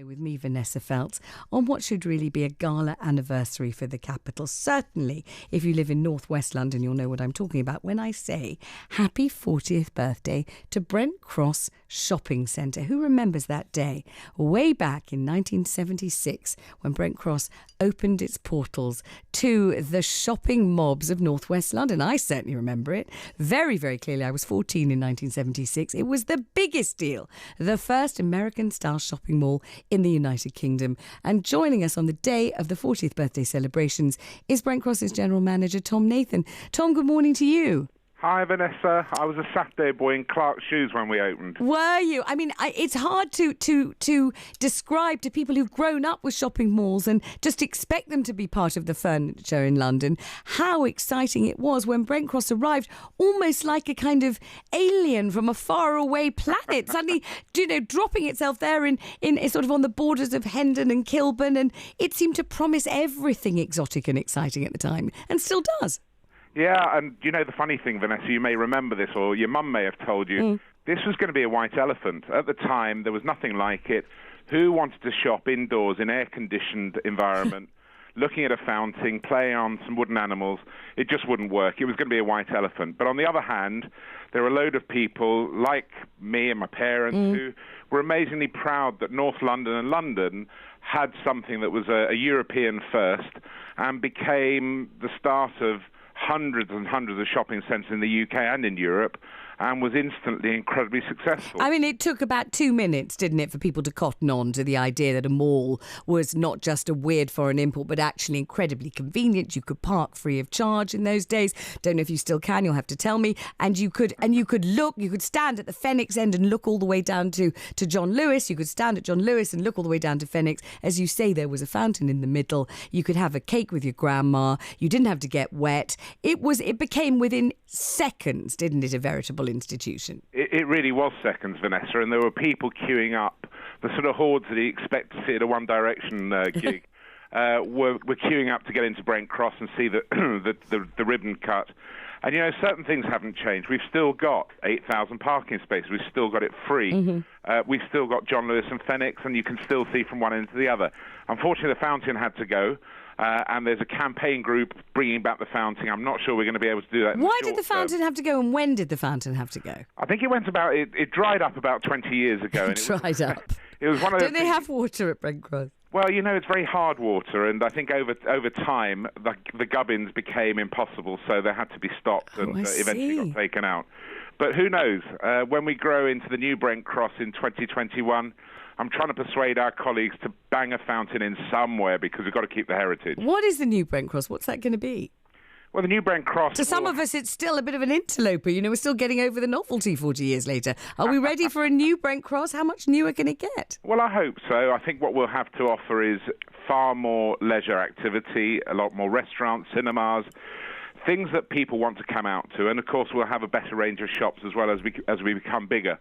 With me, Vanessa Feltz, on what should really be a gala anniversary for the capital. Certainly, if you live in northwest London, you'll know what I'm talking about when I say happy 40th birthday to Brent Cross Shopping Centre. Who remembers that day? Way back in 1976, when Brent Cross opened its portals to the shopping mobs of northwest London. I certainly remember it very, very clearly. I was 14 in 1976. It was the biggest deal, the first American-style shopping mall in the United Kingdom. And joining us on the day of the 40th birthday celebrations is Brent Cross's General Manager, Tom Nathan. Tom, good morning to you. Hi, Vanessa. I was a Saturday boy in Clark's shoes when we opened. Were you? I mean, it's hard to describe to people who've grown up with shopping malls and just expect them to be part of the furniture in London how exciting it was when Brent Cross arrived, almost like a kind of alien from a faraway planet, suddenly, dropping itself there in sort of on the borders of Hendon and Kilburn, and it seemed to promise everything exotic and exciting at the time, and still does. Yeah, and the funny thing, Vanessa, you may remember this, or your mum may have told you, this was going to be a white elephant. At the time, there was nothing like it. Who wanted to shop indoors in air-conditioned environment, looking at a fountain, playing on some wooden animals? It just wouldn't work. It was going to be a white elephant. But on the other hand, there were a load of people like me and my parents who were amazingly proud that North London and London had something that was a European first and became the start of hundreds and hundreds of shopping centres in the UK and in Europe, and was instantly incredibly successful. I mean, it took about 2 minutes, didn't it, for people to cotton on to the idea that a mall was not just a weird foreign import, but actually incredibly convenient. You could park free of charge in those days. Don't know if you still can, you'll have to tell me. And you could stand at the Phoenix end and look all the way down to John Lewis. You could stand at John Lewis and look all the way down to Phoenix. As you say, there was a fountain in the middle. You could have a cake with your grandma. You didn't have to get wet. It became within seconds, didn't it, a veritable institution? It really was seconds, Vanessa, and there were people queuing up. The sort of hordes that you expect to see at a One Direction gig were queuing up to get into Brent Cross and see the ribbon cut. And, certain things haven't changed. We've still got 8,000 parking spaces. We've still got it free. We've still got John Lewis and Phoenix, and you can still see from one end to the other. Unfortunately, the fountain had to go. And there's a campaign group bringing back the fountain. I'm not sure we're going to be able to do that. Why did the fountain have to go, and when did the fountain have to go? I think it dried up about 20 years ago. And dried up. It was one of Don't they have water at Brent Cross? Well, it's very hard water, and I think over time the gubbins became impossible, so they had to be stopped and eventually got taken out. But who knows? When we grow into the new Brent Cross in 2021, I'm trying to persuade our colleagues to bang a fountain in somewhere because we've got to keep the heritage. What is the new Brent Cross? What's that going to be? Well, the new Brent Cross... To some of us, it's still a bit of an interloper. We're still getting over the novelty 40 years later. Are we ready for a new Brent Cross? How much newer can it get? Well, I hope so. I think what we'll have to offer is far more leisure activity, a lot more restaurants, cinemas, things that people want to come out to. And, of course, we'll have a better range of shops as well as we become bigger.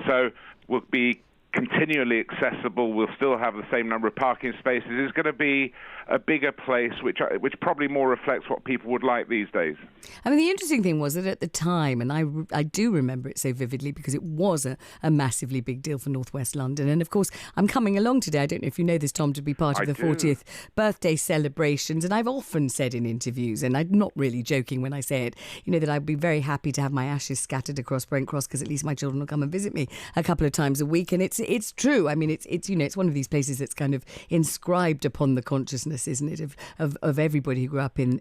So we'll be continually accessible. We'll still have the same number of parking spaces. It's going to be a bigger place, which probably more reflects what people would like these days. I mean, the interesting thing was that at the time, and I do remember it so vividly because it was a massively big deal for northwest London. And of course, I'm coming along today, I don't know if you know this, Tom, to be part of the 40th birthday celebrations. And I've often said in interviews, and I'm not really joking when I say it, that I'd be very happy to have my ashes scattered across Brent Cross because at least my children will come and visit me a couple of times a week. And it's true. I mean, it's one of these places that's kind of inscribed upon the consciousness, isn't it, of everybody who grew up in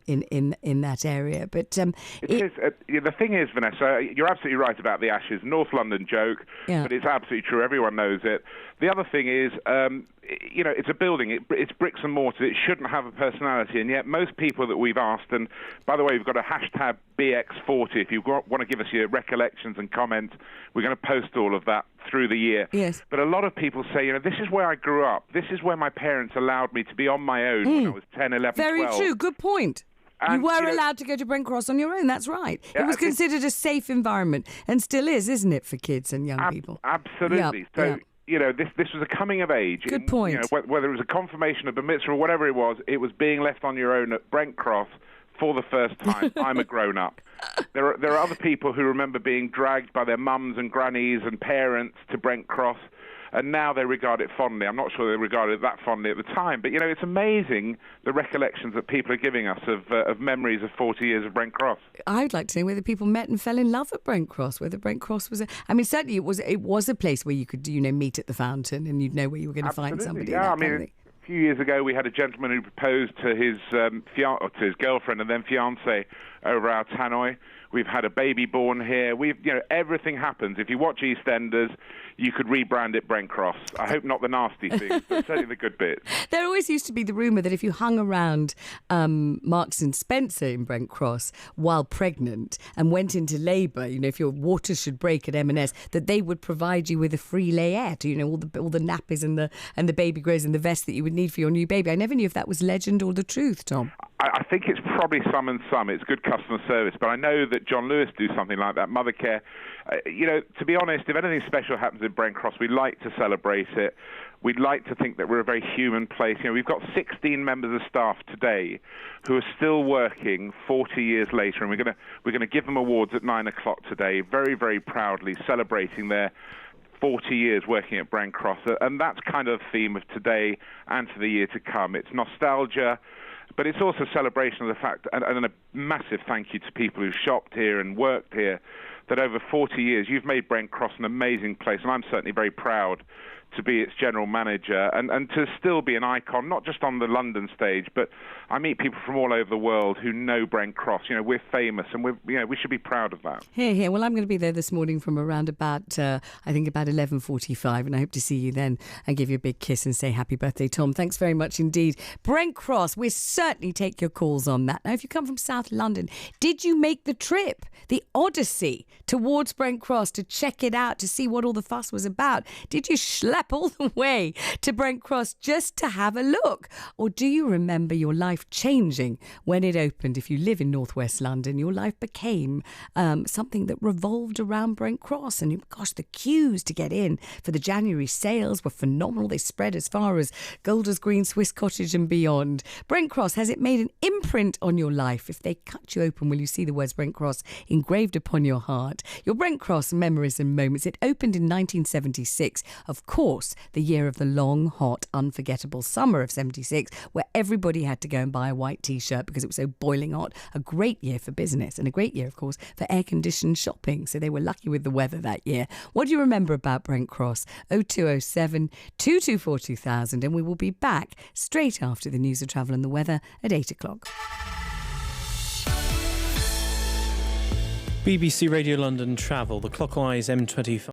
that area. But it is. The thing is, Vanessa, you're absolutely right about the ashes. North London joke, but it's absolutely true. Everyone knows it. The other thing is, it's a building. It's bricks and mortar. It shouldn't have a personality, and yet most people that we've asked, and by the way, we've got a hashtag BX40. If you want to give us your recollections and comments, we're going to post all of that through the year. Yes. But a lot of people say, this is where I grew up. This is where my parents allowed me to be on my own when I was 10, 11, 12. Very true. Good point. And, you were allowed to go to Brent Cross on your own, that's right. It was considered a safe environment, and still is, isn't it, for kids and young people? Absolutely. This was a coming of age. Good point. Whether it was a confirmation of a mitzvah or whatever it was being left on your own at Brent Cross for the first time. I'm a grown-up. There are other people who remember being dragged by their mums and grannies and parents to Brent Cross. and now they regard it fondly. I'm not sure they regarded it that fondly at the time, but, it's amazing the recollections that people are giving us of memories of 40 years of Brent Cross. I'd like to know whether people met and fell in love at Brent Cross, whether Brent Cross was certainly it was a place where you could, meet at the fountain and you'd know where you were going to find somebody. Yeah, a few years ago we had a gentleman who proposed to his girlfriend and then fiancée over our tannoy. We've had a baby born here. Everything happens. If you watch EastEnders, you could rebrand it Brent Cross. I hope not the nasty things, but certainly the good bits. There always used to be the rumour that if you hung around Marks and Spencer in Brent Cross while pregnant and went into labour, if your waters should break at M&S, that they would provide you with a free layette, all the nappies and the baby grows and the vest that you would need for your new baby. I never knew if that was legend or the truth, Tom. I think it's probably some and some. It's good customer service, but I know that John Lewis do something like that. Mother Care, to be honest, if anything special happens in Brent Cross, we like to celebrate it. We'd like to think that we're a very human place. We've got 16 members of staff today who are still working 40 years later, and we're going to give them awards at 9 o'clock today, very, very proudly celebrating their 40 years working at Brent Cross, and that's kind of the theme of today and for the year to come. It's nostalgia, but it's also a celebration of the fact, and a massive thank you to people who shopped here and worked here, that over 40 years you've made Brent Cross an amazing place, and I'm certainly very proud to be its general manager and to still be an icon, not just on the London stage, but I meet people from all over the world who know Brent Cross. We're famous, and we should be proud of that. Here. Well, I'm going to be there this morning from around about 11:45, and I hope to see you then and give you a big kiss and say happy birthday, Tom. Thanks very much indeed. Brent Cross, we'll certainly take your calls on that. Now, if you come from South London, did you make the trip, the odyssey towards Brent Cross to check it out, to see what all the fuss was about? Did you schlep all the way to Brent Cross just to have a look? Or do you remember your life changing when it opened? If you live in northwest London, your life became something that revolved around Brent Cross. And gosh, the queues to get in for the January sales were phenomenal. They spread as far as Golders Green, Swiss Cottage and beyond. Brent Cross, has it made an imprint on your life? If they cut you open, will you see the words Brent Cross engraved upon your heart? Your Brent Cross memories and moments. It opened in 1976, of course, the year of the long, hot, unforgettable summer of 76, where everybody had to go and buy a white T-shirt because it was so boiling hot. A great year for business and a great year, of course, for air-conditioned shopping. So they were lucky with the weather that year. What do you remember about Brent Cross? 0207 224 2000, and we will be back straight after the news of travel and the weather at 8 o'clock. BBC Radio London Travel, the clockwise M25.